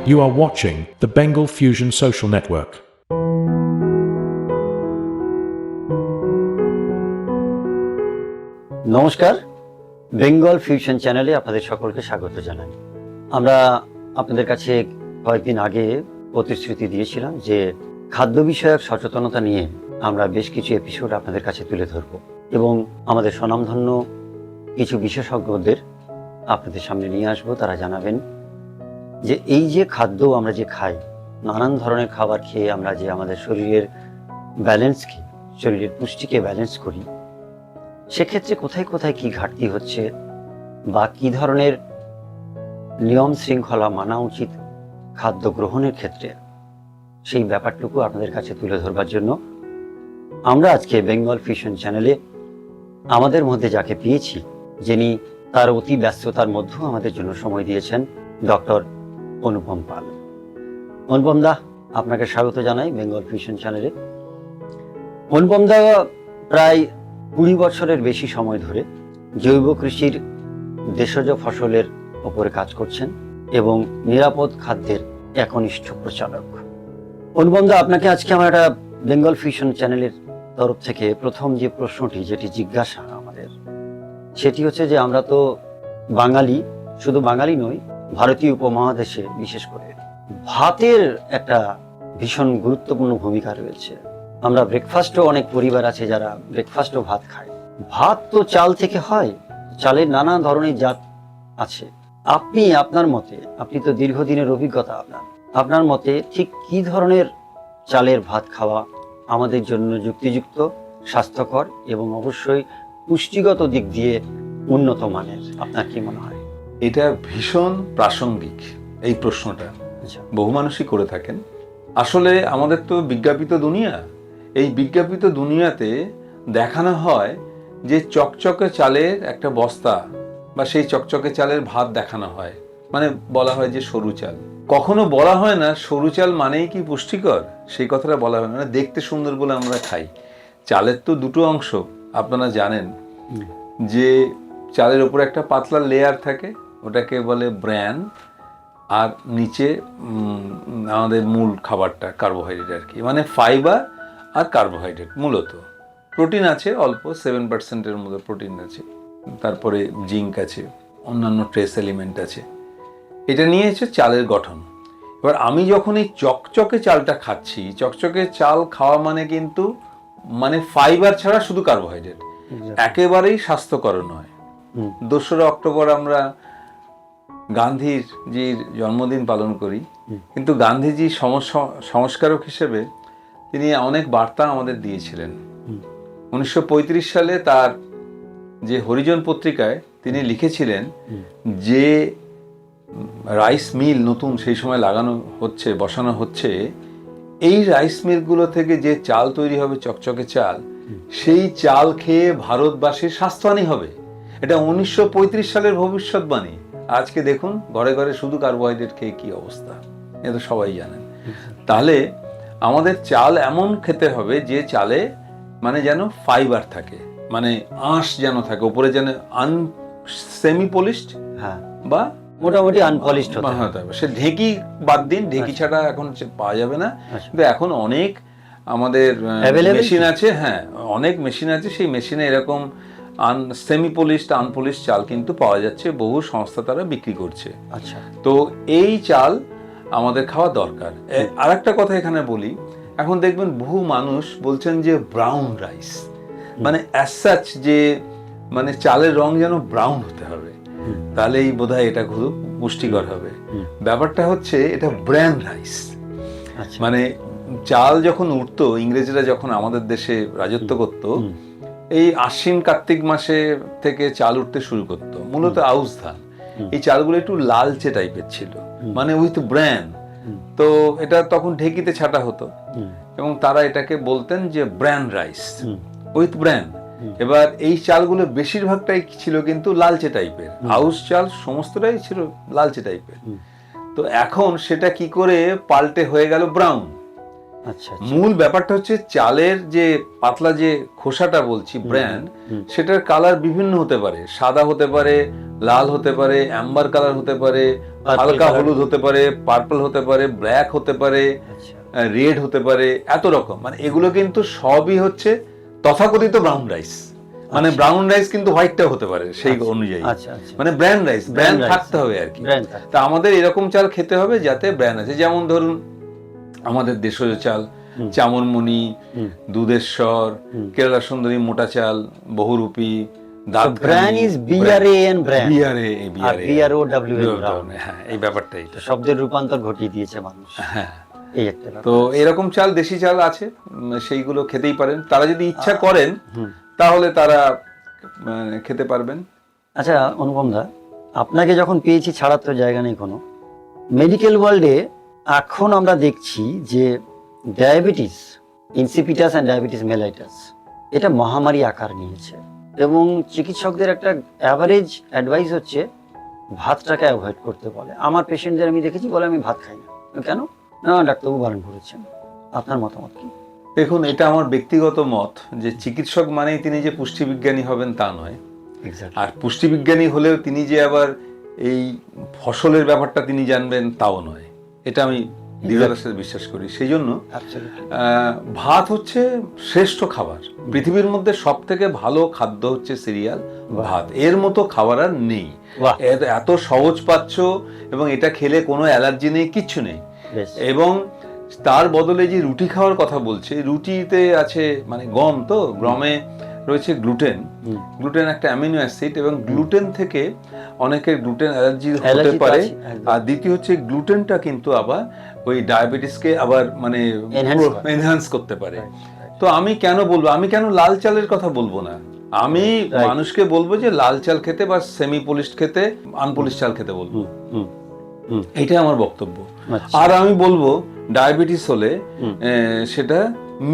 You are watching the Bengal Fusion Social Network. নমস্কার, Bengal fusion চ্যানেলে আপনাদের সকলকে স্বাগত জানাই। আমরা আপনাদের কাছে কয়েকদিন আগে প্রতিশ্রুতি দিয়েছিলাম যে খাদ্য বিষয়ক সচেতনতা নিয়ে আমরা বেশ কিছু এপিসোড আপনাদের কাছে তুলে ধরব এবং আমাদের স্বনামধন্য কিছু বিশেষজ্ঞদের আপনাদের সামনে নিয়ে আসব। তারা জানাবেন যে এই যে খাদ্য আমরা যে খাই, নানান ধরনের খাবার খেয়ে আমরা যে আমাদের শরীরের ব্যালেন্সকে, শরীরের পুষ্টিকে ব্যালেন্স করি, সেক্ষেত্রে কোথায় কোথায় কি ঘাটতি হচ্ছে বা কি ধরনের নিয়ম শৃঙ্খলা মানা উচিত খাদ্য গ্রহণের ক্ষেত্রে, সেই ব্যাপারটুকু আপনাদের কাছে তুলে ধরবার জন্য আমরা আজকে বেঙ্গল ফিউশন চ্যানেলে আমাদের মধ্যে যাকে পেয়েছি, যিনি তার অতি ব্যস্ততার মধ্যেও আমাদের জন্য সময় দিয়েছেন, ডক্টর অনুপম পাল। অনুপম দা, আপনাকে স্বাগত জানাই বেঙ্গল ফিউশন চ্যানেলে। অনুপম দা প্রায় 20 বছরের বেশি সময় ধরে জৈব কৃষির দেশজ ফসলের ওপরে কাজ করছেন এবং নিরাপদ খাদ্যের একনিষ্ঠ প্রচারক। অনুপম দা, আপনাকে আজকে আমার একটা বেঙ্গল ফিউশন চ্যানেলের তরফ থেকে প্রথম যে প্রশ্নটি, যেটি জিজ্ঞাসা আমাদের, সেটি হচ্ছে যে আমরা তো বাঙালি, শুধু বাঙালি নই, ভারতীয় উপমহাদেশে বিশেষ করে ভাতের একটা ভীষণ গুরুত্বপূর্ণ ভূমিকা রয়েছে। আমরা ব্রেকফাস্টও, অনেক পরিবার আছে যারা ব্রেকফাস্টও ভাত খায়। ভাত তো চাল থেকে হয়, চালের নানা ধরনের জাত আছে। আপনি আপনার মতে, আপনি তো দীর্ঘদিনের অভিজ্ঞতা আপনার মতে ঠিক কি ধরনের চালের ভাত খাওয়া আমাদের জন্য যুক্তিযুক্ত, স্বাস্থ্যকর এবং অবশ্যই পুষ্টিগত দিক দিয়ে উন্নত মানের, আপনার কি মনে হয়? এটা ভীষণ প্রাসঙ্গিক এই প্রশ্নটা, বহু মানুষই করে থাকেন। আসলে আমাদের তো বিজ্ঞাপিত দুনিয়া, এই বিজ্ঞাপিত দুনিয়াতে দেখানো হয় যে চকচকে চালের একটা বস্তা বা সেই চকচকে চালের ভাত দেখানো হয়, মানে বলা হয় যে সরু চাল। কখনো বলা হয় না সরু চাল মানেই কি পুষ্টিকর, সেই কথাটা বলা হয় না। দেখতে সুন্দর বলে আমরা খাই। চালের তো দুটো অংশ, আপনারা জানেন যে চালের উপরে একটা পাতলা লেয়ার থাকে, ওটাকে বলে ব্র্যান, আর নিচে আমাদের মূল খাবারটা কার্বোহাইড্রেট আর কি, মানে ফাইবার আর কার্বোহাইড্রেট। মূলত প্রোটিন আছে অল্প, 7%-এর মতো প্রোটিন আছে, তারপরে জিঙ্ক আছে, অন্যান্য ট্রেস এলিমেন্ট আছে। এটা নিয়ে হচ্ছে চালের গঠন। এবার আমি যখন এই চকচকে চালটা খাচ্ছি, চকচকে চাল খাওয়া মানে কিন্তু মানে ফাইবার ছাড়া শুধু কার্বোহাইড্রেট, একেবারেই স্বাস্থ্যকর নয়। 2রা অক্টোবর আমরা গান্ধীজির জন্মদিন পালন করি, কিন্তু গান্ধীজি সংস্কারক হিসেবে তিনি অনেক বার্তা আমাদের দিয়েছিলেন। 1935 সালে তার যে হরিজন পত্রিকায় তিনি লিখেছিলেন যে রাইস মিল নতুন সেই সময় বসানো হচ্ছে, এই রাইস মিলগুলো থেকে যে চাল তৈরি হবে, চকচকে চাল, সেই চাল খেয়ে ভারতবাসীর স্বাস্থ্যহানি হবে। এটা 1935 সালের ভবিষ্যৎবাণী। আজকে দেখুন ঘরে ঘরে শুধু কার্বোহাইড্রেট খেয়ে কি অবস্থা, এটা সবাই জানেন। তাহলে আমাদের চাল এমন খেতে হবে যে চালে মানে যেন ফাইবার থাকে, মানে আঁশ যেন থাকে, উপরে যেন সেমি পলিশড, বা মোটামুটি আনপলিশড হতে হবে। সে ঢেঁকি বাদ দিন, ঢেঁকি ছাড়া এখন পাওয়া যাবে না, কিন্তু এখন অনেক আমাদের মেশিন আছে, হ্যাঁ অনেক মেশিন আছে, সেই মেশিনে এরকম সেমি পলিশড, আনপলিশড চাল কিন্তু পাওয়া যাচ্ছে, বহু সংস্থা তারা বিক্রি করছে। আচ্ছা, তো এই চাল আমাদের খাওয়া দরকার। আর একটা কথা এখানে বলি, এখন দেখবেন বহু মানুষ বলছেন যে ব্রাউন রাইস, মানে অ্যাজ সাচ যে মানে চালের রং যেন ব্রাউন হতে হবে, তাহলেই বোধহয় এটা খুব পুষ্টিকর হবে। ব্যাপারটা হচ্ছে এটা ব্র্যান রাইস। মানে চাল যখন উঠতো, ইংরেজরা যখন আমাদের দেশে রাজত্ব করত, এই আশ্বিন কার্তিক মাসে থেকে চাল উঠতে শুরু করতো, মূলত আউশ ধান। এই চালগুলো একটু লালচে টাইপের ছিল, মানে উইথ ব্র্যান। তো এটা তখন ঢেকিতে ছাটা হতো এবং তারা এটাকে বলতেন যে ব্র্যান রাইস উইথ ব্র্যান। এবার এই চালগুলো বেশিরভাগটাই ছিল কিন্তু লালচে টাইপের, আউশ চাল সমস্তটাই ছিল লালচে টাইপের। তো এখন সেটা কি করে পাল্টে হয়ে গেল ব্রাউন। আচ্ছা, মূল ব্যাপারটা হচ্ছে চালের যে পাতলা যে খোসাটা বলছি ব্র্যান, সেটার কালার বিভিন্ন হতে পারে, সাদা হতে পারে, লাল হতে পারে, অ্যাম্বার কালার হতে পারে, হালকা হলুদ হতে পারে, পার্পল হতে পারে, ব্ল্যাক হতে পারে, রেড হতে পারে, এত রকম। মানে এগুলো কিন্তু সবই হচ্ছে তথাকথিত ব্রাউন রাইস। মানে ব্রাউন রাইস কিন্তু হোয়াইটটা হতে পারে সেই অনুযায়ী। মানে ব্র্যান্ড রাইস, ব্র্যান্ড থাকতে হবে আর কি। তা আমাদের এরকম চাল খেতে হবে যাতে ব্র্যান্ড আছে। যেমন ধরুন আমাদের দেশজ চাল, চামনমণি, দুধেশ্বর, কেরালা সুন্দরী, মোটা চাল, বহুরূপী, এই ব্যাপারটাই শব্দের রূপান্তর ঘটিয়ে দিয়েছে মানুষ। হ্যাঁ, তো এরকম চাল, দেশি চাল আছে, সেইগুলো খেতেই পারেন। তারা যদি ইচ্ছা করেন তাহলে তারা খেতে পারবেন। আচ্ছা অনুপম দা, আপনাকে যখন পেয়েছি ছাড়ার তো জায়গা নেই কোনো। মেডিকেল ওয়ার্ল্ডে এখন আমরা দেখছি যে diabetes insipidus and diabetes mellitus এটা মহামারী আকার নিয়েছে, এবং চিকিৎসকদের একটা অ্যাভারেজ অ্যাডভাইস হচ্ছে ভাতটাকে অ্যাভয়েড করতে বলে। আমার পেশেন্টদের আমি দেখেছি বলে আমি ভাত খাই না। কেন? না, ডাক্তারবাবু বারণ করেছেন। আপনার মতামত কি? দেখুন, এটা আমার ব্যক্তিগত মত যে চিকিৎসক মানেই তিনি যে পুষ্টিবিজ্ঞানী হবেন তা নয়। আর পুষ্টিবিজ্ঞানী হলেও তিনি যে আবার এই ফসলের ব্যাপারটা তিনি জানবেন তাও নয়। এটা আমি দৃঢ়তার সাথে বিশ্বাস করি। সেই জন্য ভাত হচ্ছে শ্রেষ্ঠ খাবার। পৃথিবীর মধ্যে সব থেকে ভালো খাদ্য হচ্ছে সিরিয়াল, ভাত। এর মতো খাবার আর নেই। এত সহজ পাচ্ছ, এবং এটা খেলে কোনো অ্যালার্জি নেই, কিচ্ছু নেই। এবং তার বদলে যে রুটি খাওয়ার কথা বলছে, রুটিতে আছে মানে গম, তো গমে রয়েছে গ্লুটেন। গ্লুটেন একটা অ্যামিনো অ্যাসিড, এবং গ্লুটেন থেকে অনেকের গ্লুটেন অ্যালার্জি হতে পারে। আর দ্বিতীয় হচ্ছে গ্লুটেনটা কিন্তু আবার ওই ডায়াবেটিসকে আবার মানে এনহ্যান্স করতে পারে। তো আমি কেন বলবো, আমি কেন লাল চালের কথা বলবো না? আমি মানুষকে বলবো যে লাল চাল খেতে বা সেমি পলিশড খেতে, আনপলিশ চাল খেতে বলবো। এটাই আমার বক্তব্য। আর আমি বলবো ডায়াবেটিস হলে সেটা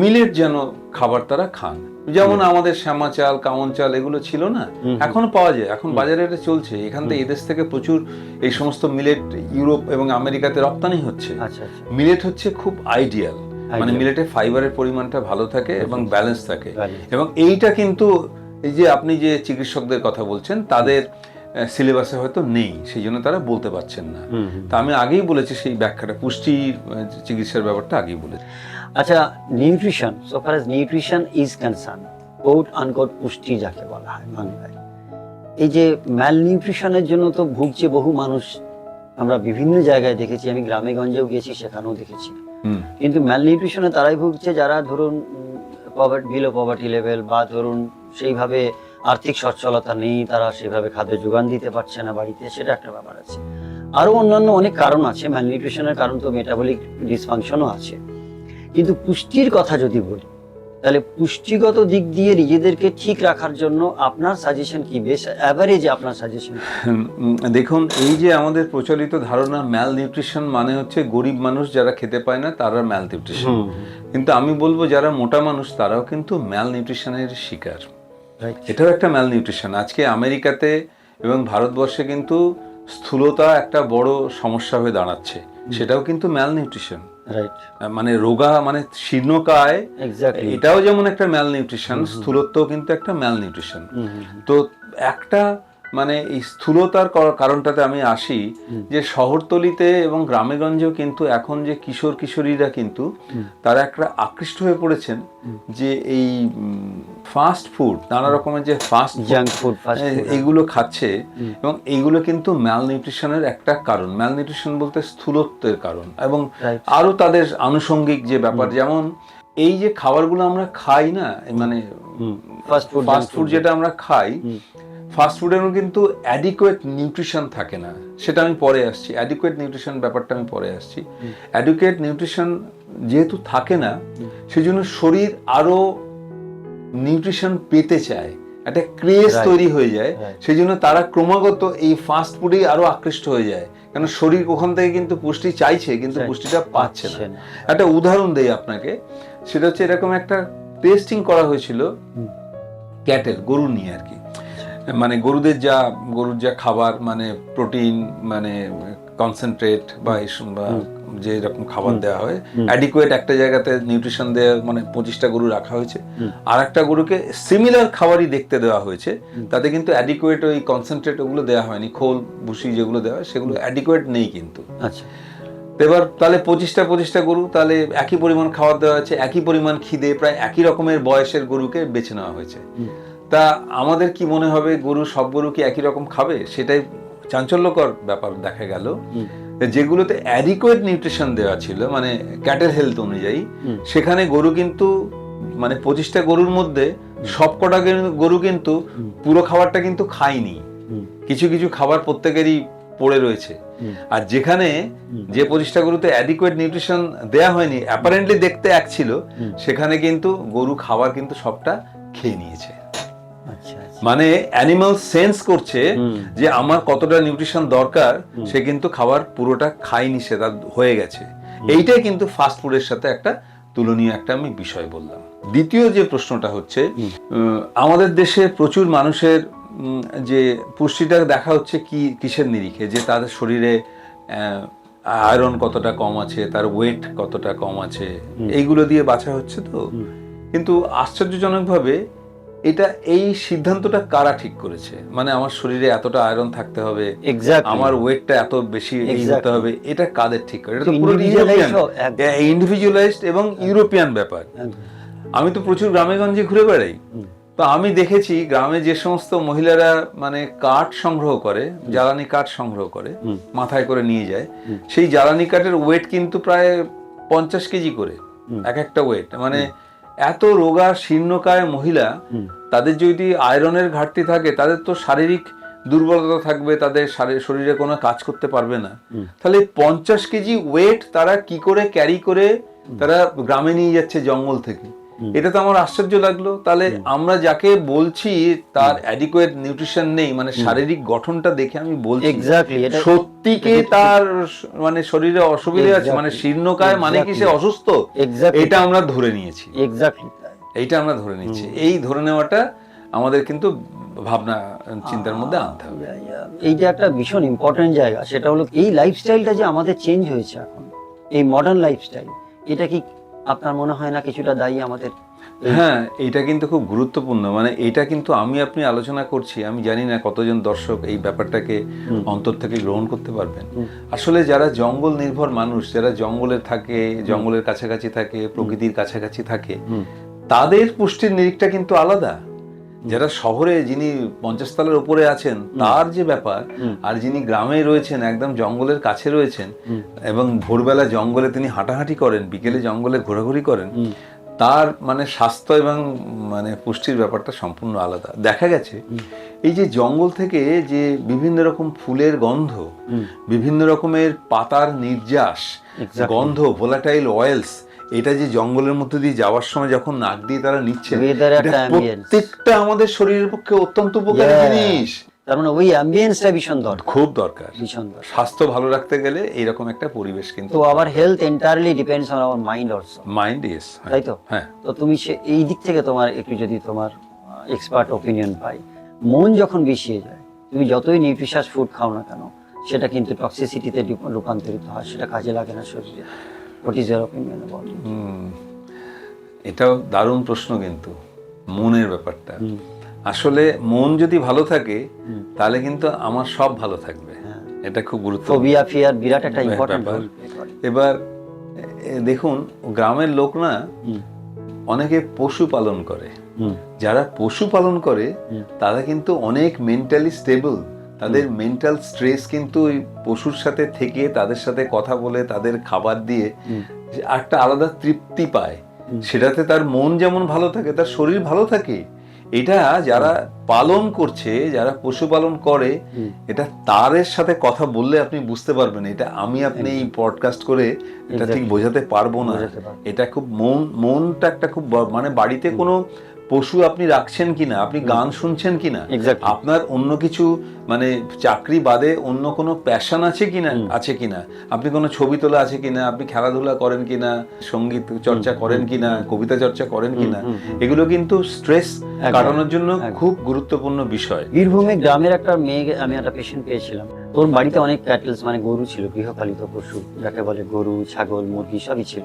মিলেট যেন খাবার তারা খান। যেমন আমাদের শ্যামা চাল, কামন চাল এগুলো ছিল না, এখনো পাওয়া যায়, এখন বাজারে এটা চলছে। এখান থেকে এদেশ থেকে প্রচুর এই সমস্ত মিলেট ইউরোপ এবং আমেরিকাতে রপ্তানি হচ্ছে। মিলেট হচ্ছে খুব আইডিয়াল। মানে মিলেটে ফাইবারের পরিমাণটা ভালো থাকে এবং ব্যালেন্স থাকে। এবং এইটা কিন্তু এই যে আপনি যে চিকিৎসকদের কথা বলছেন তাদের সিলেবাসে হয়তো নেই, সেই জন্য তারা বলতে পারছেন না। তা আমি আগেই বলেছি সেই ব্যাখ্যাটা, পুষ্টি চিকিৎসার ব্যাপারটা আগেই বলেছি। আচ্ছা, nutrition, so far as nutrition is concern, coat unquote পুষ্টি যাকে বলা হয় বাংলায়, এই যে ম্যাল নিউট্রিশনের জন্য তো ভুগছে বহু মানুষ। আমরা বিভিন্ন জায়গায় দেখেছি, আমি গ্রামে গঞ্জেও গেছি, সেখানেও দেখেছি। কিন্তু ম্যাল নিউট্রিশনে তারাই ভুগছে যারা ধরুন বিলো পভার্টি লেভেল, বা ধরুন সেইভাবে আর্থিক সচ্ছলতা নেই, তারা সেভাবে খাদ্য যোগান দিতে পারছে না বাড়িতে, সেটা একটা ব্যাপার আছে। আরো অন্যান্য অনেক কারণ আছে। ম্যালনিউট্রিশনের কারণ তো মেটাবলিক ডিসফাংশনও আছে। কিন্তু পুষ্টির কথা যদি বলি, তাহলে পুষ্টিগত দিক দিয়ে নিজেদেরকে ঠিক রাখার জন্য আপনার সাজেশন কি? বেশ অ্যাভারেজে আপনার সাজেশন? দেখুন, এই যে আমাদের প্রচলিত ধারণা ম্যাল নিউট্রিশন মানে হচ্ছে গরিব মানুষ যারা খেতে পায় না তারা ম্যাল নিউট্রিশন। কিন্তু আমি বলবো যারা মোটা মানুষ তারাও কিন্তু ম্যাল নিউট্রিশনের শিকার। এটাও একটা ম্যাল নিউট্রিশন। আজকে আমেরিকাতে এবং ভারতবর্ষে কিন্তু স্থূলতা একটা বড় সমস্যা হয়ে দাঁড়াচ্ছে, সেটাও কিন্তু ম্যাল নিউট্রিশন। মানে রোগা, মানে শীর্ণকায়, এটাও যেমন একটা ম্যাল নিউট্রিশন, স্থূলত্বও কিন্তু একটা ম্যাল নিউট্রিশন। তো একটা মানে এই স্থূলতার কারণটাতে আমি আসি যে শহরতলিতে এবং গ্রামেগঞ্জেও কিন্তু এখন যে কিশোর কিশোরীরা কিন্তু তারা একটা আকৃষ্ট হয়ে পড়েছেন যে এই ফাস্ট ফুড, নানা রকমের যে ফাস্ট জাঙ্ক ফুড এইগুলো খাচ্ছে, এবং এইগুলো কিন্তু ম্যাল নিউট্রিশনের একটা কারণ। ম্যাল নিউট্রিশন বলতে স্থূলত্বের কারণ, এবং আরো তাদের আনুষঙ্গিক যে ব্যাপার, যেমন এই যে খাবারগুলো আমরা খাই না, মানে ফাস্ট ফুড যেটা আমরা খাই, ফাস্ট ফুডের কিন্তু অ্যাডিকুয়েট নিউট্রিশন থাকে না। সেটা আমি পরে আসছি, অ্যাডিকুয়েট নিউট্রিশন ব্যাপারটা আমি পরে আসছি। অ্যাডিকুয়েট নিউট্রিশন যেহেতু থাকে না, সেই জন্য শরীর আরো নিউট্রিশন পেতে চায়, একটা ক্রেজ তৈরি হয়ে যায়। সেই জন্য তারা ক্রমাগত এই ফাস্ট ফুডেই আরো আকৃষ্ট হয়ে যায়, কারণ শরীর ওখান থেকে কিন্তু পুষ্টি চাইছে কিন্তু পুষ্টিটা পাচ্ছে না। একটা উদাহরণ দেই আপনাকে, সেটা হচ্ছে এরকম একটা টেস্টিং করা হয়েছিল ক্যাটেল, গরু নিয়ে আর কি। মানে গরুর যা খাবার, মানে প্রোটিন, মানে কনসেন্ট্রেট বা যে রকম খাবার দেওয়া হয়, অ্যাডিকুয়েট একটা জায়গাতে নিউট্রিশন দেওয়া, মানে 25টা গরু রাখা হয়েছে, আর একটা গরুকে সিমিলার খাবারই দেখতে দেওয়া হয়েছে, তাতে কিন্তু অ্যাডিকুয়েট ওই কনসেন্ট্রেট ওগুলো দেওয়া হয়নি, খোল ভুসি যেগুলো দেওয়া হয় সেগুলো অ্যাডিকুয়েট নেই কিন্তু। আচ্ছা, এবার তাহলে 25টা গরু, তাহলে একই পরিমাণ খাবার দেওয়া হয়েছে, একই পরিমাণ খিদে, প্রায় একই রকমের বয়সের গরুকে বেছে নেওয়া হয়েছে। তা আমাদের কি মনে হবে সব গরু কি একই রকম খাবে? সেটাই চাঞ্চল্যকর ব্যাপার দেখা গেল। যেগুলোতে অ্যাডিকুয়েট নিউট্রিশন দেওয়া ছিল, মানে ক্যাটেল হেলথ অনুযায়ী, সেখানে গরু কিন্তু, মানে 25টা গরুর মধ্যে সবকটা গরু কিন্তু পুরো খাবারটা কিন্তু খায়নি, কিছু কিছু খাবার প্রত্যেকেরই পড়ে রয়েছে। আর যেখানে যে 25টা গরুতে অ্যাডিকুয়েট নিউট্রিশন দেয়া হয়নি, অ্যাপারেন্টলি দেখতে এক ছিল, সেখানে কিন্তু গরু খাবার কিন্তু সবটা খেয়ে নিয়েছে। মানে অ্যানিমাল সেন্স করছে যে আমার কতটা নিউট্রিশন দরকার, সে কিন্তু খাবার পুরোটা খায়নি, সে তার হয়ে গেছে। এইটাই কিন্তু ফাস্ট ফুডের সাথে একটা তুলনীয় একটা আমি বিষয় বললাম। দ্বিতীয় যে প্রশ্নটা হচ্ছে, আমাদের দেশে প্রচুর মানুষের যে পুষ্টিটা দেখা হচ্ছে কিসের নিরিখে, যে তাদের শরীরে আয়রন কতটা কম আছে, তার ওয়েট কতটা কম আছে, এইগুলো দিয়ে বাছা হচ্ছে। তো কিন্তু আশ্চর্যজনকভাবে এই সিদ্ধান্তটা কারা ঠিক করেছে? মানে আমার শরীরে এতটা আয়রন থাকতে হবে, আমার ওয়েটটা এত বেশি হতে হবে, এটা কাদের ঠিক করে? এটা তো পুরো ইন্ডিভিজুয়ালাইজড এবং ইউরোপিয়ান ব্যাপার। আমি তো প্রচুর গ্রামে-গঞ্জে ঘুরে বেড়াই, তো আমি দেখেছি গ্রামে যে সমস্ত মহিলারা মানে কাঠ সংগ্রহ করে, জ্বালানি কাঠ সংগ্রহ করে, মাথায় করে নিয়ে যায়, সেই জ্বালানি কাঠের ওয়েট কিন্তু প্রায় 50 কেজি করে এক একটা ওয়েট। মানে এত রোগা শীর্ণকায় মহিলা, তাদের যদি আয়রনের ঘাটতি থাকে, তাদের তো শারীরিক দুর্বলতা থাকবে, তাদের শরীরে কোনো কাজ করতে পারবে না। তাহলে 50 কেজি ওয়েট তারা কি করে ক্যারি করে তারা গ্রামে নিয়ে যাচ্ছে জঙ্গল থেকে? এটা তো আমার আশ্চর্য লাগলো। তাহলে আমরা যাকে বলছি তার অ্যাডিকুয়েট নিউট্রিশন নেই, মানে শারীরিক গঠনটা দেখে আমি বলছি সত্যিকে তার মানে শরীরে অসুবিধা আছে, মানে শীর্ণকায় মানে কি সে অসুস্থ, এটা আমরা ধরে নিয়েছি। এইটা আমরা ধরে নিচ্ছি। এই ধরে নেওয়াটা আমাদের কিন্তু ভাবনা চিন্তার মধ্যে আনতে হবে। এইটা একটা ভীষণ ইম্পর্টেন্ট জায়গা। সেটা হলো এই লাইফস্টাইলটা যে আমাদের চেঞ্জ হয়েছে এখন, এই মডার্ন লাইফস্টাইল, এটা কি আপনার মনে হয় না কিছুটা দায়ী আমাদের? হ্যাঁ, এটা কিন্তু খুব গুরুত্বপূর্ণ। মানে এটা কিন্তু আপনি আলোচনা করছি, আমি জানি না কতজন দর্শক এই ব্যাপারটাকে অন্তর থেকে গ্রহণ করতে পারবেন। আসলে যারা জঙ্গল নির্ভর মানুষ, যারা জঙ্গলে থাকে, জঙ্গলের কাছাকাছি থাকে, প্রকৃতির কাছাকাছি থাকে, তাদের পুষ্টির নিরিখটা কিন্তু আলাদা। যারা শহরে, যিনি 50 তলার উপরে আছেন, তার যে ব্যাপার, আর যিনি গ্রামে রয়েছেন, একদম জঙ্গলের কাছে রয়েছেন, এবং ভোরবেলা জঙ্গলে তিনি হাঁটাহাঁটি করেন, বিকেলে জঙ্গলে ঘোরাঘুরি করেন, তার মানে স্বাস্থ্য এবং মানে পুষ্টির ব্যাপারটা সম্পূর্ণ আলাদা। দেখা গেছে এই যে জঙ্গল থেকে যে বিভিন্ন রকম ফুলের গন্ধ, বিভিন্ন রকমের পাতার নির্যাস গন্ধ, ভোলাটাইল অয়েলস, এটা যে জঙ্গলের মধ্যে দিয়ে যাওয়ার সময় যখন নাক দিয়ে তারা নিচ্ছে, প্রত্যেকটা আমাদের শরীরের পক্ষে অত্যন্ত উপকারী জিনিস। তার মানে ওই অ্যাম্বিয়েন্সটা ভীষণ দরকার, খুব দরকার। স্বাস্থ্য ভালো রাখতে গেলে এইরকম একটা পরিবেশ কিন্তু। তো our health entirely depends on our mind also. Mind, yes, তাই তো? হ্যাঁ। তো তুমি এই দিক থেকে তোমার একটু যদি তোমার এক্সপার্ট ওপিনিয়ন পাই, মন যখন বিষিয়ে যায়, তুমি যতই নিউট্রিশাস ফুড খাও না কেন, সেটা কিন্তু টক্সিসিটিতে রূপান্তরিত হয়, সেটা কাজে লাগে না শরীরে। What is your opinion about it? এটাও দারুণ প্রশ্ন কিন্তু, মনের ব্যাপারটা। আসলে মন যদি ভালো থাকে তাহলে কিন্তু আমার সব ভালো থাকবে। এটা খুব গুরুত্বপূর্ণ। ফোবিয়া, ফিয়ার বিরাট একটা ইম্পর্টেন্ট ব্যাপার। এবার দেখুন, গ্রামের লোক না অনেকে পশু পালন করে। যারা পশু পালন করে তারা কিন্তু অনেক মেন্টালি স্টেবল। তাদের মেন্টাল স্ট্রেস কিন্তু ওই পশুর সাথে থেকে, তাদের সাথে কথা বলে, তাদের খাবার দিয়ে একটা আলাদা তৃপ্তি পায়। সেটাতে তার মন যেমন ভালো থাকে, তার শরীর ভালো থাকে। এটা যারা পালন করছে, যারা পশুপালন করে, এটা তাদের সাথে কথা বললে আপনি বুঝতে পারবেন। এটা আপনি এই পডকাস্ট করে এটা ঠিক বোঝাতে পারবো না। এটা খুব মনটা একটা খুব, মানে বাড়িতে কোনো পশু আপনি রাখছেন কিনা, আপনি গান শুনছেন কিনা, Exactly. আপনার অন্য কিছু মানে চাকরি বাদে অন্য কোনো প্যাশন আছে কিনা, আপনি কোনো ছবি তোলা আছে কিনা, আপনি খেলাধুলা করেন কিনা, সঙ্গীত চর্চা করেন কিনা, কবিতা চর্চা করেন কিনা, এগুলো কিন্তু স্ট্রেস কাটানোর জন্য খুব গুরুত্বপূর্ণ বিষয়। বীরভূমে গ্রামের একটা মেয়ে, আমি একটা পেশেন্ট পেয়েছিলাম, ওর বাড়িতে অনেক ক্যাটেলস মানে গরু ছিল, গৃহপালিত পশু যাকে বলে, গরু, ছাগল, মুরগি সবই ছিল।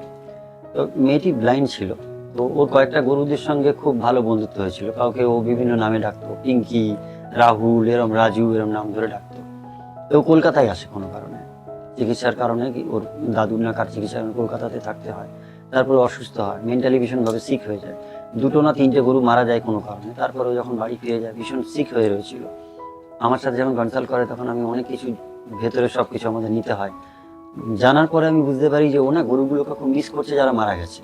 তো মেয়েটি ব্লাইন্ড ছিল, তো ওর কয়েকটা গরুদের সঙ্গে খুব ভালো বন্ধুত্ব হয়েছিল। কাউকে ও বিভিন্ন নামে ডাকতো, পিঙ্কি, রাহুল, এরম রাজু, এরম নাম ধরে ডাকতো। তো ও কলকাতায় আসে কোনো কারণে, চিকিৎসার কারণে, ওর দাদুর না কার চিকিৎসার কলকাতাতে থাকতে হয়। তারপরে অসুস্থ হয়, মেন্টালি ভীষণভাবে সিক হয়ে যায়, 2টো না 3টে গরু মারা যায় কোনো কারণে। তারপরে ও যখন বাড়ি ফিরে যায় ভীষণ সিক হয়ে রয়েছিল। আমার সাথে যখন কনসাল্ট করে তখন আমি অনেক কিছু, ভেতরে সব কিছু আমাদের নিতে হয়। জানার পরে আমি বুঝতে পারি যে ও না গরুগুলোকে খুব মিস করছে যারা মারা গেছে।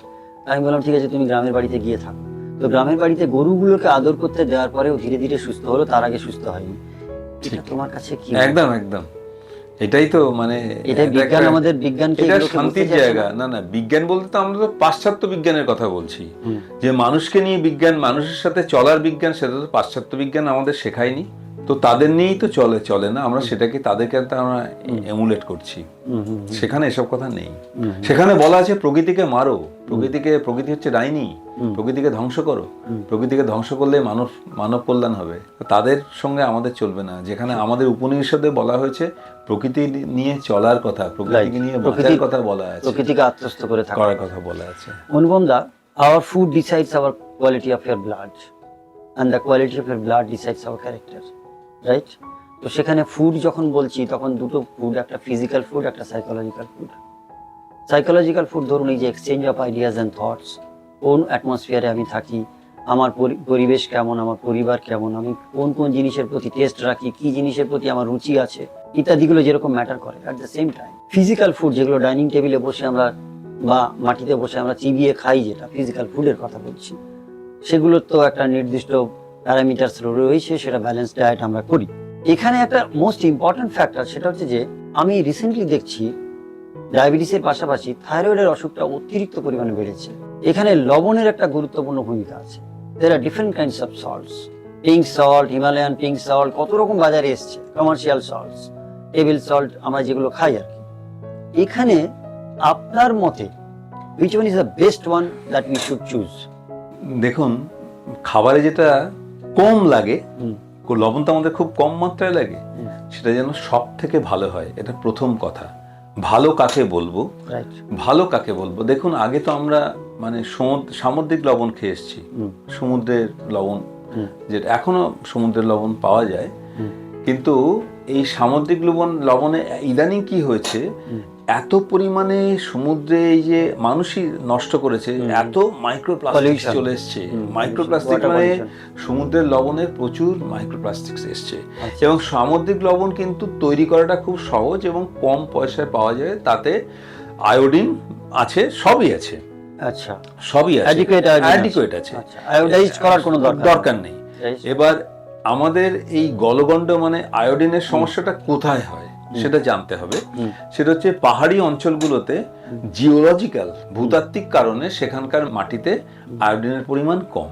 আমি বললাম ঠিক আছে, তুমি গ্রামের বাড়িতে গিয়ে থাকো। তো গ্রামের বাড়িতে গরুগুলোকে আদর করতে দেওয়ার পরেও ধীরে ধীরে সুস্থ হলো, তার আগে সুস্থ হয়নি। এটা তোমার কাছে কি? একদম একদম, এটাই তো মানে এটাই বিজ্ঞান, আমাদের বিজ্ঞানকে এটা এগুলোকে শান্তির বুঝতে চাইছে জায়গা। না না, বিজ্ঞান বলতে তো আমরা তো পাশ্চাত্য বিজ্ঞানের কথা বলছি, যে মানুষকে নিয়ে বিজ্ঞান, মানুষের সাথে চলার বিজ্ঞান, সেটা তো পাশ্চাত্য বিজ্ঞান আমাদের শেখায়নি। তো তাদের নিয়েই তো চলে না, আমরা সেটাকে তাদেরকে আমরা এমুলেট করছি। সেখানে এসব কথা নেই। সেখানে বলা আছে প্রকৃতিকে মারো, প্রকৃতি হচ্ছে ডাইনি, প্রকৃতিকে ধ্বংস করো, প্রকৃতিকে ধ্বংস করলে মানব কল্যাণ হবে। তো তাদের সঙ্গে আমাদের চলবে না। যেখানে আমাদের উপনিষদে বলা হয়েছে প্রকৃতি নিয়ে চলার কথা, প্রকৃতিকে নিয়ে বাঁচার কথা বলা আছে, প্রকৃতিকে আত্মস্থ করে করার কথা বলা আছে। অনুপম দা, our food decides our quality of your blood and the quality of your blood decides our character, right? তো সেখানে ফুড যখন বলছি তখন দুটো ফুড, একটা ফিজিক্যাল ফুড, একটা সাইকোলজিক্যাল ফুড। সাইকোলজিক্যাল ফুড ধরুন এই যে exchange of ideas and thoughts, কোন অ্যাটমসফিয়ারে আমি থাকি, আমার পরিবেশ কেমন, আমার পরিবার কেমন, আমি কোন কোন জিনিসের প্রতি টেস্ট রাখি, কি জিনিসের প্রতি আমার রুচি আছে, ইত্যাদিগুলো যেরকম ম্যাটার করে। At the same time physical food, যেগুলো ডাইনিং টেবিলে বসে আমরা বা মাটিতে বসে আমরা চিবিয়ে খাই, যেটা ফিজিক্যাল ফুডের কথা বলছি, সেগুলোর তো একটা নির্দিষ্ট প্যারামিটার্স রয়েছে, সেটা ব্যালেন্স ডায়েট আমরা করি। এখানে একটা মোস্ট ইম্পর্টেন্ট ফ্যাক্টর, সেটা হচ্ছে যে আমি রিসেন্টলি দেখছি ডায়াবেটিসের পাশাপাশি থাইরয়েডের অসুখটা অতিরিক্ত পরিমাণে বেড়েছে। এখানে লবণের একটা গুরুত্বপূর্ণ ভূমিকা আছে। There are different kinds of salts, pink salt, Himalayan pink salt, কত রকম বাজারে এসছে, কমার্শিয়াল সল্টস, টেবিল সল্ট, আমরা যেগুলো খাই আর কি। এখানে আপনার মতে which one is the best one that we should choose? দেখুন, খাবারে যেটা কম লাগে, লবণ তো আমাদের খুব কম মাত্রায় লাগে, সেটা যেন সব থেকে ভালো হয়, এটা প্রথম কথা। ভালো কাকে বলবো, ভালো কাকে বলবো? দেখুন, আগে তো আমরা মানে সামুদ্রিক লবণ খেয়ে এসেছি, সমুদ্রের লবণ, যেটা এখনো সমুদ্রের লবণ পাওয়া যায়। কিন্তু এই সামুদ্রিক লবণে ইদানিং কি হয়েছে, এত পরিমাণে সমুদ্রে এই যে মানুষই নষ্ট করেছে, এত মাইক্রোপ্লাস্টিক চলে এসছে। মাইক্রোপ্লাস্টিক মানে সমুদ্রের লবণের প্রচুর মাইক্রোপ্লাস্টিক্স এসছে। এবং সামুদ্রিক লবণ কিন্তু তৈরি করাটা খুব সহজ এবং কম পয়সায় পাওয়া যায়। তাতে আয়োডিন আছে, সবই আছে, আচ্ছা, সবই আছে, অ্যাডিকুয়েট আছে, আয়োডাইজ করার কোনো দরকার নেই। এবার আমাদের এই গলগণ্ড মানে আয়োডিনের সমস্যাটা কোথায় হয় সেটা জানতে হবে। সেটা হচ্ছে পাহাড়ি অঞ্চলগুলোতে জিওলজিক্যাল, ভূতাত্ত্বিক কারণে সেখানকার মাটিতে আয়োডিনের পরিমাণ কম।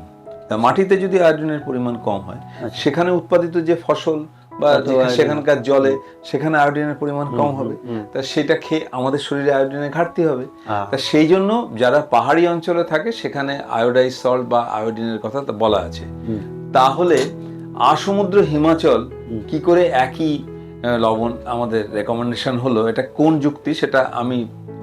মাটিতে যদি আয়োডিনের পরিমাণ কম হয়, সেখানে উৎপাদিত যে ফসল বা সেখানকার জলে সেখানে আয়োডিনের পরিমাণ কম হবে, তা সেটা খেয়ে আমাদের শরীরে আয়োডিনের ঘাটতি হবে। তা সেই জন্য যারা পাহাড়ি অঞ্চলে থাকে সেখানে আয়োডাইজ সল্ট বা আয়োডিনের কথা বলা আছে। তাহলে আসমুদ্র হিমাচল কি করে একই লবণ আমাদের রেকমেন্ডেশন হলো, এটা কোন যুক্তি সেটা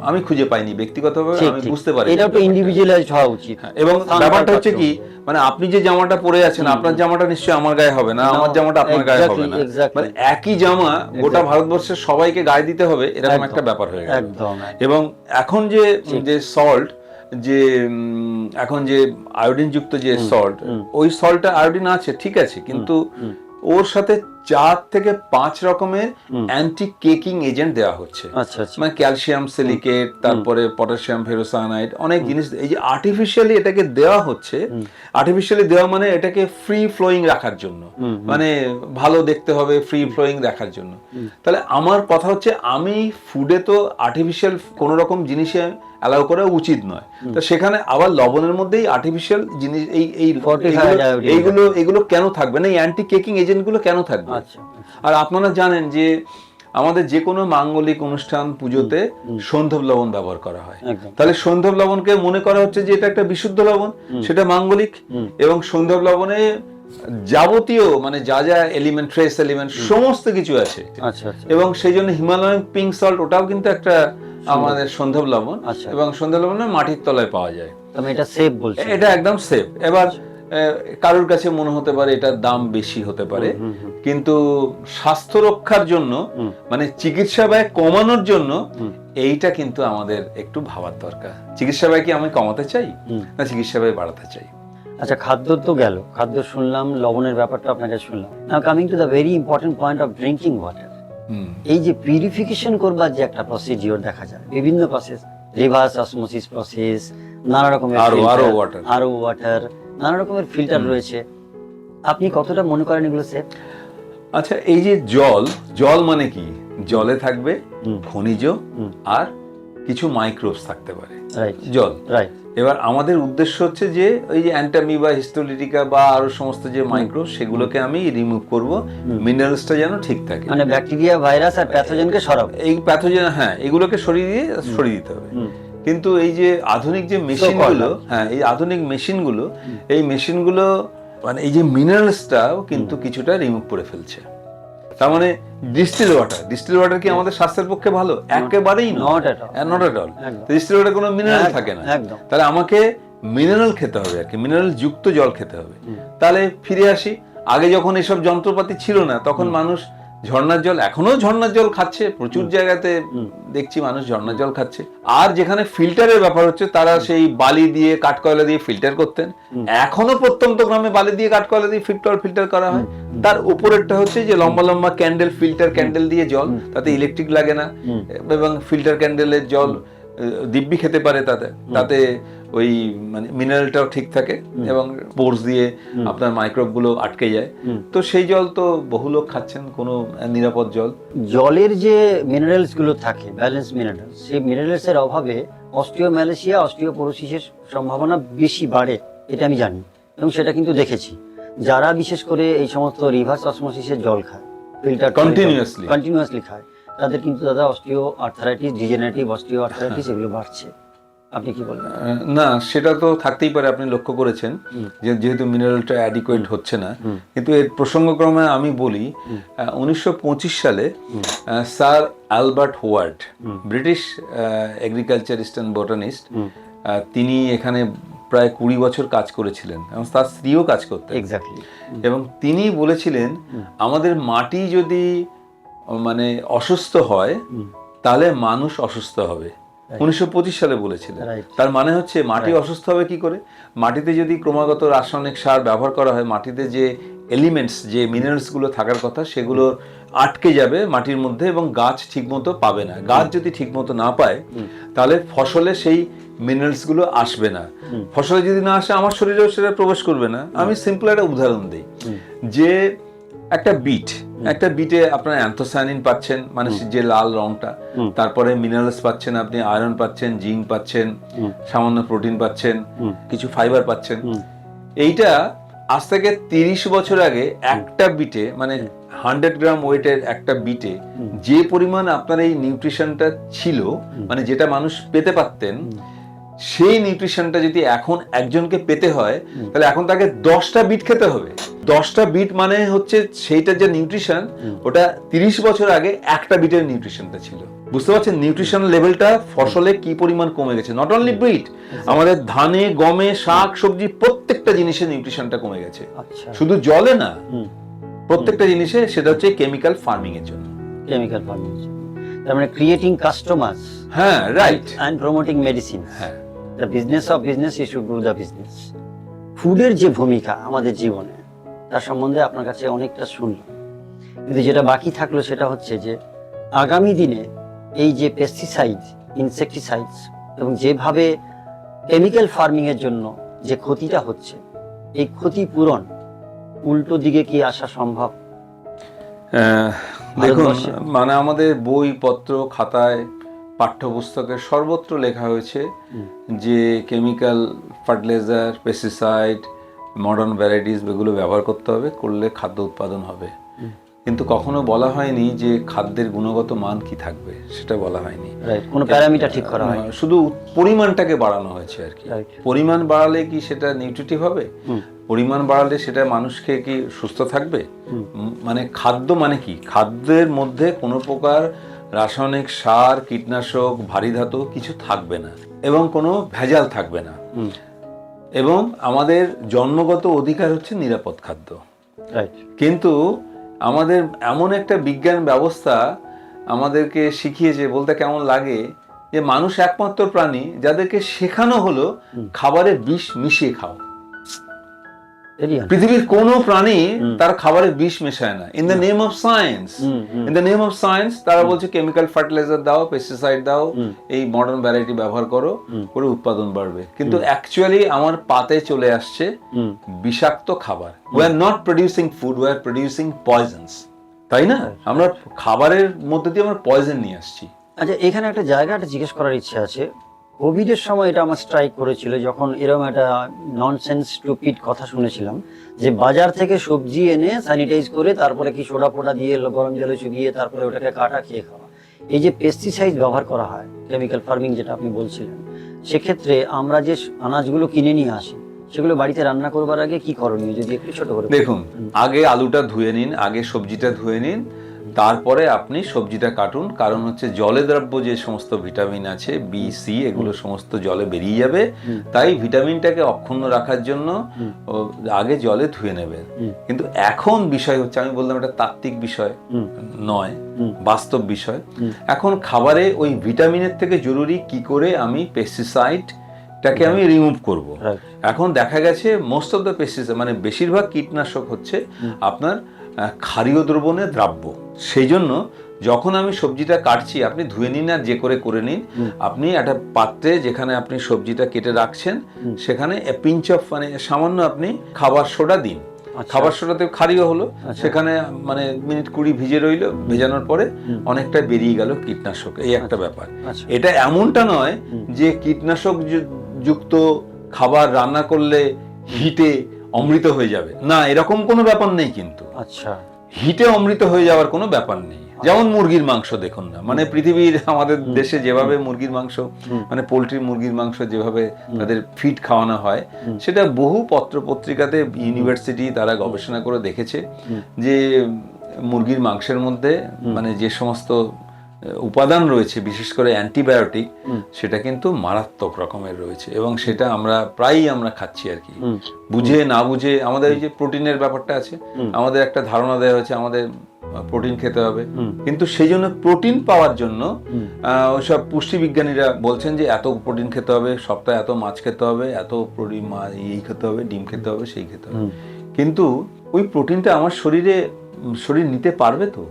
আমি খুঁজে পাইনি ব্যক্তিগতভাবে, আমি বুঝতে পারি। এটা তো ইন্ডিভিজুয়ালাইজড হওয়া উচিত। এবং ব্যাপারটা হচ্ছে কি, মানে আপনি যে জামাটা পরে আছেন, আপনার জামাটা নিশ্চয়ই আমার গায়ে হবে না, আমার জামাটা আপনার গায়ে হবে না। মানে একই জামা গোটা ভারতবর্ষের সবাইকে গায়ে দিতে হবে, এরকম একটা ব্যাপার হয়ে গেল। এবং এখন যে সল্ট, যে এখন যে আয়োডিন যুক্ত যে সল্ট, ওই সল্টটা আয়োডিন আছে ঠিক আছে, কিন্তু ওর সাথে 4 থেকে 5 রকমের অ্যান্টি কেকিং এজেন্ট দেওয়া হচ্ছে। আচ্ছা আচ্ছা। মানে ক্যালসিয়াম সিলিকেট, তারপরে পটাশিয়াম ফেরোসায়ানাইড, অনেক জিনিস এই যে আর্টিফিশিয়ালি এটাকে দেওয়া হচ্ছে। আর্টিফিশিয়ালি দেওয়া মানে এটাকে ফ্রি ফ্লোয়িং রাখার জন্য, মানে ভালো দেখতে হবে, ফ্রি ফ্লোয়িং রাখার জন্য। তাহলে আমার কথা হচ্ছে, আমি ফুডে তো আর্টিফিশিয়াল কোনো রকম জিনিসে অ্যালাউ করা উচিত নয়। তো সেখানে আবার লবণের মধ্যেই আর্টিফিশিয়াল জিনিস এইগুলো কেন থাকবে না? এই অ্যান্টি কেকিং এজেন্টগুলো কেন থাকবে? আর আপনারা জানেন যে আমাদের যে কোনো মাঙ্গলিক অনুষ্ঠান, পুজোতে সন্ধব লবণ ব্যবহার করা হয়। তাহলে সন্ধব লবণকে মনে করা হচ্ছে যে এটা একটা বিশুদ্ধ লবণ, সেটা মাঙ্গলিক। এবং সন্ধব লবণে যাবতীয় মানে যা যা এলিমেন্ট, ট্রেস এলিমেন্ট সমস্ত কিছু আছে। এবং সেই জন্য হিমালয়ান পিঙ্ক সল্ট, ওটাও কিন্তু একটা আমাদের সন্ধব লবণ। এবং সন্ধব লবণ মাটির তলায় পাওয়া যায়। এটা সেফ বলছে, এটা একদম সেফ। এবার কারোর কাছে মনে হতে পারে এটার দাম বেশি হতে পারে, কিন্তু স্বাস্থ্য রক্ষার জন্য, মানে চিকিৎসা ব্যয় কমানোর জন্য এইটা কিন্তু আমাদের একটু ভাবার দরকার। চিকিৎসা ব্যয় কি আমি কমাতে চাই, না চিকিৎসা ব্যয় বাড়াতে চাই? আচ্ছা, খাদ্য তো গেল, খাদ্য শুনলাম, লবণের ব্যাপারটা আপনাকে শুনলাম। নাও coming to the very important point of drinking water. এই যে পিউরিফিকেশন করবার যে একটা প্রসিডিওর দেখা যায়, বিভিন্ন প্রসেস, রিভার্স অসমোসিস প্রসেস, নানা রকমের আরও ওয়াটার, নানা রকমের ফিল্টার রয়েছে। আপনি কতটা মনে করেন এগুলো সেফ? আচ্ছা, এই যে জল মানে কি? জলে থাকবে খনিজ আর কিছু মাইক্রোবস থাকতে পারে, জল। এবার আমাদের উদ্দেশ্য হচ্ছে যে ওই যে অ্যান্টামিবা, হিস্টোলিটিকা বা আরো সমস্ত যে মাইক্রোব, সেগুলোকে আমি রিমুভ করব, মিনারেলসটা যেন ঠিক থাকে। মানে ব্যাকটেরিয়া, ভাইরাস আর প্যাথোজেনকে সরাবো। এই প্যাথোজেন, হ্যাঁ, এগুলোকে সরিয়ে দিতে হবে। কিন্তু এই যে আধুনিক যে মেশিনগুলো, এই আধুনিক মেশিনগুলো, এই মেশিনগুলো মানে এই যে মিনারেলসটাও কিন্তু কিছুটা রিমুভ করে ফেলছে। তার মানে ডিস্টিল ওয়াটার কি আমাদের স্বাস্থ্যের পক্ষে ভালো? একেবারেই নট এট অল। ডিস্টিল ওয়াটারে কোনো মিনারেল থাকে না। তাহলে আমাকে মিনারেল খেতে হবে, আর কি মিনারেল যুক্ত জল খেতে হবে। তাহলে ফিরে আসি, আগে যখন এসব যন্ত্রপাতি ছিল না, তখন মানুষ ঝর্ণার জল, এখনো ঝর্ণার জল খাচ্ছে, প্রচুর জায়গাতে দেখছি মানুষ ঝর্ণার জল খাচ্ছে। আর যেখানে ফিল্টারের ব্যাপার হচ্ছে, তারা সেই বালি দিয়ে, কাঠকয়লা দিয়ে ফিল্টার করতেন। এখনো প্রত্যন্ত গ্রামে বালি দিয়ে, কাঠকয়লা দিয়ে ফিল্টার করা হয়। তার উপরেরটা হচ্ছে যে লম্বা লম্বা ক্যান্ডেল, ফিল্টার ক্যান্ডেল দিয়ে জল, তাতে ইলেকট্রিক লাগে না, এবং ফিল্টার ক্যান্ডেলের জল দিব্যি খেতে পারে, তাতে ওই মানে মিনারেলটাও ঠিক থাকে, এবং পোর্স দিয়ে আপনার মাইক্রোব গুলো আটকে যায়। তো সেই জল তো বহু লোক খাচ্ছেন, কোনো নিরাপদ জল। জলের যে মিনারেলস গুলো থাকে, ব্যালেন্স মিনারেলস, সেই মিনারেলস এর অভাবে অস্টিওম্যালাসিয়া, অস্টিওপোরোসিসের সম্ভাবনা বেশি বাড়ে, এটা আমি জানি, এবং সেটা কিন্তু দেখেছি। যারা বিশেষ করে এই সমস্ত রিভার্স অসমোসিসের জল খায়, ফিল্টার কন্টিনিউয়াসলি খায়, তাদের কিন্তু দাদা osteo arthritis, degenerative osteo arthritis এগুলো বাড়ছে। আপনি কি বলবেন? না, সেটা তো থাকতেই পারে, আপনি লক্ষ্য করেছেন যেহেতু মিনারেলটা অ্যাডিকুয়েট হচ্ছে না। কিন্তু এর প্রসঙ্গক্রমে আমি বলি, 1925 সালে sir Albert Howard, British agriculturist and botanist, তিনি এখানে প্রায় 20 বছর কাজ করেছিলেন, এবং তার স্ত্রীও কাজ করতেন। এবং তিনি বলেছিলেন, আমাদের মাটি যদি মানে অসুস্থ হয়, তাহলে মানুষ অসুস্থ হবে। 1925 সালে বলেছিলেন। তার মানে হচ্ছে মাটি অসুস্থ হবে কি করে? মাটিতে যদি ক্রমাগত রাসায়নিক সার ব্যবহার করা হয়, মাটিতে যে এলিমেন্টস, যে মিনারেলস গুলো থাকার কথা, সেগুলো আটকে যাবে মাটির মধ্যে, এবং গাছ ঠিকমতো পাবে না। গাছ যদি ঠিকমতো না পায়, তাহলে ফসলে সেই মিনারেলস গুলো আসবে না। ফসলে যদি না আসে, আমার শরীরেও সেটা প্রবেশ করবে না। আমি সিম্পল একটা উদাহরণ দিই, যে একটা বিটে আপনার অ্যান্থোসায়ানিন পাচ্ছেন, মানে যে লাল রংটা, তারপরে মিনারেলস পাচ্ছেন, আপনি আয়রন পাচ্ছেন, জিঙ্ক পাচ্ছেন, সামান্য প্রোটিন পাচ্ছেন, কিছু ফাইবার পাচ্ছেন। এইটা আজ থেকে 30 বছর আগে একটা বিটে, মানে 100 গ্রাম ওয়েটের একটা বিটে যে পরিমাণ আপনার এই নিউট্রিশনটা ছিল, মানে যেটা মানুষ পেতে পারতেন, সেই নিউট্রিশনটা যদি এখন একজনকে পেতে হয়, তাহলে এখন তাকে 10টা বিট খেতে হবে। 10টা বিট মানে হচ্ছে সেইটা যে নিউট্রিশন, ওটা 30 বছর আগে একটা বিটের নিউট্রিশনটা ছিল। বুঝতে পারছেন নিউট্রিশন লেভেলটা ফসলে কি পরিমাণ কমে গেছে? নট অনলি বিট, আমাদের ধানে, গমে, শাক সবজি প্রত্যেকটা জিনিসের নিউট্রিশনটা কমে গেছে। শুধু জলে না, প্রত্যেকটা জিনিসে। সেটা হচ্ছে কেমিক্যাল ফার্মিং এর জন্য। তার মানে ক্রিয়েটিং কাস্টমার্স, হ্যাঁ, রাইট, এন্ড প্রমোটিং মেডিসিন। হ্যাঁ, the business of business, you should do the business. ফুডের যে ভূমিকা আমাদের জীবনে, তার সম্বন্ধে আপনার কাছে অনেকটা শুনলাম, কিন্তু যেটা বাকি থাকলো সেটা হচ্ছে যে আগামী দিনে এই যে পেস্টিসাইড, ইনসেকটিসাইডস এবং যেভাবে কেমিক্যাল ফার্মিং এর জন্য যে ক্ষতিটা হচ্ছে, এই ক্ষতিপূরণ উল্টো দিকে কি আসা সম্ভব? দেখুন, ভারতবর্ষে? মানে আমাদের বইপত্র, খাতায়, পাঠ্যপুস্তকের সর্বত্র লেখা হয়েছে যে chemical fertiliser, pesticide, modern varieties এগুলো ব্যবহার করতে হবে, করলে খাদ্য উৎপাদন হবে। কিন্তু কখনো বলা হয়নি যে খাদ্যের গুণগত মান কি থাকবে, সেটা বলা হয়নি। কোনো প্যারামিটার ঠিক করা হয়? শুধু পরিমাণটাকে বাড়ানো হয়েছে আর কি। Right. পরিমাণ বাড়ালে কি সেটা নিউট্রিটিভ হবে? পরিমাণ বাড়ালে সেটা মানুষকে কি সুস্থ থাকবে? মানে খাদ্য মানে কি, খাদ্যের মধ্যে কোনো প্রকার রাসায়নিক সার, কীটনাশক, ভারী ধাতু কিছু থাকবে না এবং কোনো ভেজাল থাকবে না। এবং আমাদের জন্মগত অধিকার হচ্ছে নিরাপদ খাদ্য। কিন্তু আমাদের এমন একটা বিজ্ঞান ব্যবস্থা আমাদেরকে শিখিয়েছে, বলতে কেমন লাগে যে মানুষ একমাত্র প্রাণী যাদেরকে শেখানো হলো খাবারে বিষ মিশিয়ে খাও। পৃথিবীর কোন প্রাণী তার খাবারে বিষ মেশায় না। In the name of science, in the name of science তারা বলছে কেমিক্যাল ফার্টিলাইজার দাও, পেস্টিসাইড দাও, এই মডার্ন ভ্যারাইটি ব্যবহার করো, করে উৎপাদন বাড়বে। কিন্তু অ্যাকচুয়ালি আমার পাতে চলে আসছে বিষাক্ত খাবার। We are not producing food, we are producing পয়জনস, তাই না? আমরা খাবারের মধ্যে দিয়ে আমরা পয়জন নিয়ে আসছি। আচ্ছা, এখানে একটা জায়গাটা জিজ্ঞেস করার ইচ্ছে আছে। কোভিডের সময় এটা আমার স্ট্রাইক করেছিল, যখন এরকম একটা ননসেন্স স্টুপিড কথা শুনেছিলাম যে বাজার থেকে সবজি এনে স্যানিটাইজ করে তারপরে কি সোডা ফোডা দিয়ে গরম জলে চুবিয়ে তারপরে ওটাকে কাটা খেয়ে খাওয়া। এই যে পেস্টিসাইড ব্যবহার করা হয়, কেমিক্যাল ফার্মিং যেটা আপনি বলছিলেন, সেক্ষেত্রে আমরা যে আনাজগুলো কিনে নিয়ে আসি সেগুলো বাড়িতে রান্না করবার আগে কি করণীয়, যদি একটু ছোট করে? দেখুন, আগে আলুটা ধুয়ে নিন, আগে সবজিটা ধুয়ে নিন, তারপরে আপনি সবজিটা কাটুন। কারণ হচ্ছে জলে দ্রব্য যে সমস্ত ভিটামিন আছে, বি, সি, এগুলো সমস্ত জলে বেরিয়ে যাবে। তাই ভিটামিনটাকে অক্ষুণ্ণ রাখার জন্য আগে জলে ধুয়ে নেবেন। কিন্তু এখন বিষয় হচ্ছে, আমি বললাম এটা তাত্ত্বিক বিষয় নয়, বাস্তব বিষয়। এখন খাবারে ওই ভিটামিনের থেকে জরুরি কি করে আমি পেস্টিসাইডটাকে আমি রিমুভ করব। এখন দেখা গেছে মোস্ট অফ দ্য পেস্টিসাইড, মানে বেশিরভাগ কীটনাশক হচ্ছে আপনার ক্ষারীয় দ্রবণের দ্রাব্য। সেই জন্য যখন আমি সবজিটা কাটছি, আপনি ধুয়ে নিন আর যে করে করে নিন। আপনি একটা পাত্রে যেখানে আপনি সবজিটা কেটে রাখছেন সেখানে পিঞ্চ অফ, মানে সামান্য আপনি খাবার সোডা দিন। খাবার সোডাতে ক্ষারীয় হলো, সেখানে মানে মিনিট 20 ভিজে রইলো, ভেজানোর পরে অনেকটা বেরিয়ে গেল কীটনাশক। এই একটা ব্যাপার। এটা এমনটা নয় যে কীটনাশক যুক্ত খাবার রান্না করলে হিটে অমৃত হয়ে যাবে, না, এরকম কোনো ব্যাপার নেই। কিন্তু আচ্ছা, হিটে অমৃত হয়ে যাওয়ার কোনো ব্যাপার নেই। যেমন মুরগির মাংস দেখুন না, মানে পৃথিবীর আমাদের দেশে যেভাবে মুরগির মাংস, মানে পোলট্রি মুরগির মাংস যেভাবে তাদের ফিড খাওয়ানো হয়, সেটা বহু পত্র পত্রিকাতে, ইউনিভার্সিটি তারা গবেষণা করে দেখেছে যে মুরগির মাংসের মধ্যে মানে যে সমস্ত উপাদান রয়েছে, বিশেষ করে অ্যান্টিবায়োটিক, সেটা কিন্তু মারাত্মক রকমের রয়েছে। এবং সেটা আমরা প্রায়ই আমরা খাচ্ছি আর কি, বুঝে না বুঝে। আমাদের এই যে প্রোটিনের ব্যাপারটা আছে, আমাদের একটা ধারণা দেওয়া হয়েছে আমাদের প্রোটিন খেতে হবে, কিন্তু সেই জন্য প্রোটিন পাওয়ার জন্য ওইসব পুষ্টিবিজ্ঞানীরা বলছেন যে এত প্রোটিন খেতে হবে, সপ্তাহে এত মাছ খেতে হবে, এত প্রোটিন এই খেতে হবে, ডিম খেতে হবে, সেই খেতে হবে। কিন্তু ওই প্রোটিনটা আমার শরীর নিতে পারবে তো?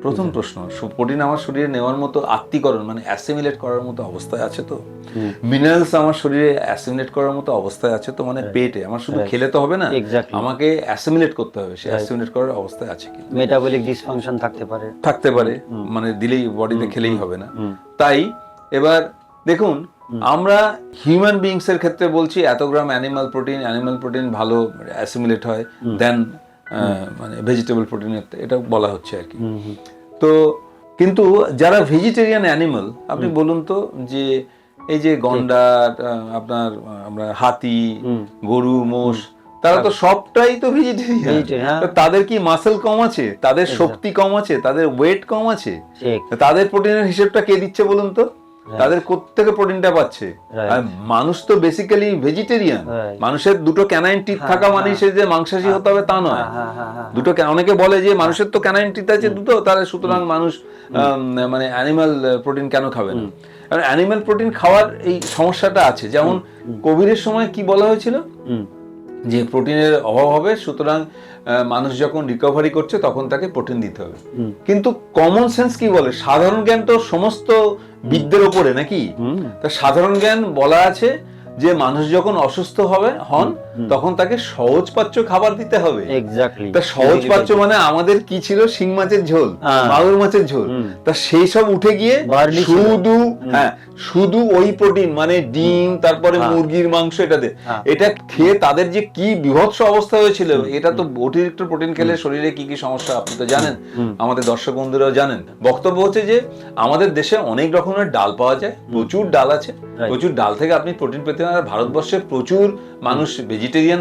প্রথম প্রশ্ন। প্রোটিন আমার শরীরে নেওয়ার মতো আত্তীকরণ, মানে অ্যাসিমিলেট করার মতো অবস্থায় আছে তো? মিনারেলস আমার শরীরে অ্যাসিমিলেট করার মতো অবস্থায় আছে তো? মানে পেটে আমার শুধু খেলে তো হবে না, আমাকে অ্যাসিমিলেট করতে হবে। সে অ্যাসিমিলেট করার অবস্থায় আছে কি? মেটাবলিক ডিসফাংশন থাকতে পারে, মানে দিলেই বডিতে খেলেই হবে না। তাই এবার দেখুন, আমরা হিউম্যান বিইংস এর ক্ষেত্রে বলছি এত গ্রাম অ্যানিমাল প্রোটিন ভালো অ্যাসিমিলেট হয় দেন মানে ভেজিটেবল প্রোটিন, এটা বলা হচ্ছে আর কি। তো কিন্তু যারা ভেজিটেরিয়ান অ্যানিমাল, আপনি বলুন তো, যে এই যে গন্ডার, আপনার আমরা হাতি, গরু, মোষ, তারা তো সবটাই তো ভেজিটেরিয়ান। তাদের কি মাসেল কম আছে? তাদের শক্তি কম আছে? তাদের ওয়েট কম আছে? তাদের প্রোটিনের হিসেবটা কে দিচ্ছে বলুন তো? তাদের কোত্থেকে প্রোটিনটা পাচ্ছে? মানুষ তো বেসিক্যালি ভেজিটেরিয়ান। মানুষের দুটো ক্যানাইন টিথ থাকা মানে সে যে মাংসাশী হতে হবে তা নয়। দুটো, অনেকে বলে যে মানুষের তো ক্যানাইন টিথ আছে দুটো, তাহলে সুতরাং মানুষ মানে অ্যানিমাল প্রোটিন কেন খাবে না? অ্যানিমাল প্রোটিন খাওয়ার এই সমস্যাটা আছে। যেমন কোভিডের সময় কি বলা হয়েছিল, যে প্রোটিনের অভাব হবে, সুতরাং মানুষ যখন রিকভারি করছে তখন তাকে প্রোটিন দিতে হবে। কিন্তু কমন সেন্স কি বলে? সাধারণ জ্ঞান তো সমস্ত বিদ্যের ওপরে নাকি? তা সাধারণ জ্ঞান বলা আছে যে মানুষ যখন অসুস্থ হন তখন তাকে সহজপাচ্য খাবার দিতে হবে। এক্স্যাক্টলি। তা সহজপাচ্য মানে আমাদের কি ছিল? শিং মাছের ঝোল, মাগুর মাছের ঝোল। তা সেই সব উঠে গিয়ে শুধু ওই প্রোটিন মানে ডিম, তারপরে মুরগির মাংস, এটা খেয়ে তাদের যে কি বিভৎস অবস্থা হয়েছিল। এটা তো অতিরিক্ত প্রোটিন খেলে শরীরে কি কি সমস্যা আপনি তো জানেন, আমাদের দর্শক বন্ধুরাও জানেন। বক্তব্য হচ্ছে যে আমাদের দেশে অনেক রকমের ডাল পাওয়া যায়, প্রচুর ডাল আছে, প্রচুর ডাল থেকে আপনি প্রোটিন পেতে পারেন। ভারতবর্ষে প্রচুর মানুষ ভেজিটেরিয়ান,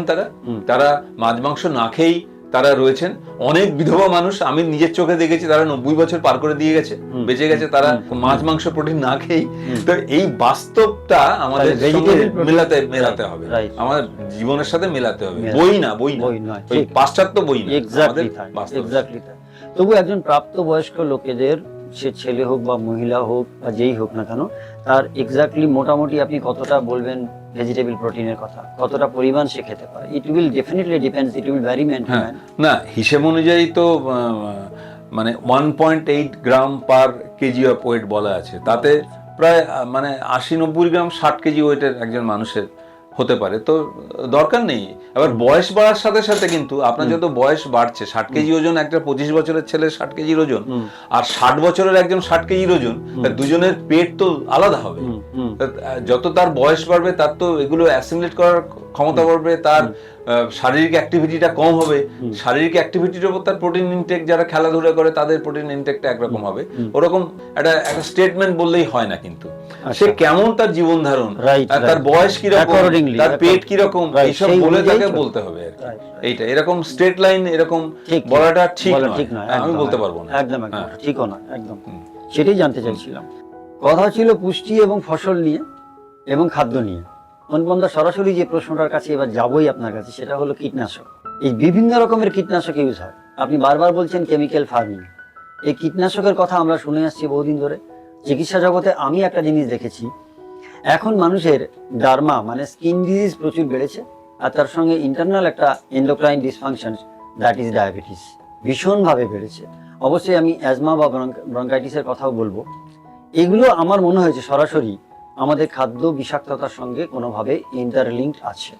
তারা মাছ মাংস না খেয়েই তারা রয়েছেন। অনেক বিধবা মানুষ আমি নিজের চোখে দেখেছি, তারা 90 বছর পার করে দিয়ে গেছে, বেঁচে গেছে, তারা মাছ মাংস প্রোটিন না খেয়েই। তো এই বাস্তবটা আমাদের মেলাতে হবে, আমাদের জীবনের সাথে মেলাতে হবে। বই না, ওই পাশ্চাত্য বই না। তবু একজন প্রাপ্ত বয়স্ক লোকেদের, সে ছেলে হোক বা মহিলা হোক বা যেই হোক না কেন, তার এক্স্যাক্টলি মোটামুটি আপনি কতটা বলবেন ভেজিটেবল প্রোটিনের কথা, কতটা পরিমাণ সে খেতে পারে? It will definitely depends, it will vary man to man. না, হিসেব অনুযায়ী তো মানে 1.8 gram per kg of weight বলা আছে। তাতে প্রায় মানে 80-90 গ্রাম 60 কেজি ওয়েটের একজন মানুষের হতে পারে। তো দরকার নেই। এবার বয়স বাড়ার সাথে সাথে কিন্তু আপনার যত বয়স বাড়ছে, 60 কেজি ওজন একটা 25 বছরের ছেলের 60 কেজির ওজন, আর 60 বছরের একজন 60 কেজির ওজন, দুজনের পেট তো আলাদা হবে। যত তার বয়স বাড়বে তার তো এগুলো অ্যাসিমিলেট করার ক্ষমতা বাড়বে, তার শারীরিক অ্যাক্টিভিটিটা কম হবে। শারীরিক অ্যাক্টিভিটির উপর তার প্রোটিন ইনটেক, যারা খেলাধুলা করে তাদের প্রোটিন ইনটেকটা একরকম হবে। ওরকম একটা স্টেটমেন্ট বললেই হয় না, কিন্তু সে কেমন তার জীবন ধারণ, তার বয়স কিরকম, তার পেট কিরকম, এইসব বলে তাকে বলতে হবে আর কি। এইটা এরকম স্ট্রেট লাইন এরকম বলাটা ঠিক নয়, আমি বলতে পারবো না। একদম ঠিকও না, একদম সেটাই জানতে চাইছিলাম। কথা ছিল পুষ্টি এবং ফসল নিয়ে এবং খাদ্য নিয়ে। অনুপমদা, সরাসরি যে প্রশ্নটার কাছে এবার যাবই আপনার কাছে, সেটা হলো কীটনাশক। এই বিভিন্ন রকমের কীটনাশক ইউজ হয়, আপনি বারবার বলছেন কেমিক্যাল ফার্মিং। এই কীটনাশকের কথা আমরা শুনে আসছি বহুদিন ধরে। চিকিৎসা জগতে আমি একটা জিনিস দেখেছি, এখন মানুষের ডার্মা মানে স্কিন ডিজিজ প্রচুর বেড়েছে, আর তার সঙ্গে ইন্টারনাল একটা endocrine dysfunction, that is diabetes, ভীষণভাবে বেড়েছে। অবশ্যই আমি অ্যাজমা বা ব্রঙ্কাইটিসের কথাও বলবো। এগুলো আমার মনে হয়েছে সরাসরি আমাদের খাদ্য বিষাক্ততার সঙ্গে কোনোভাবে ইন্টারলিঙ্কড আছে।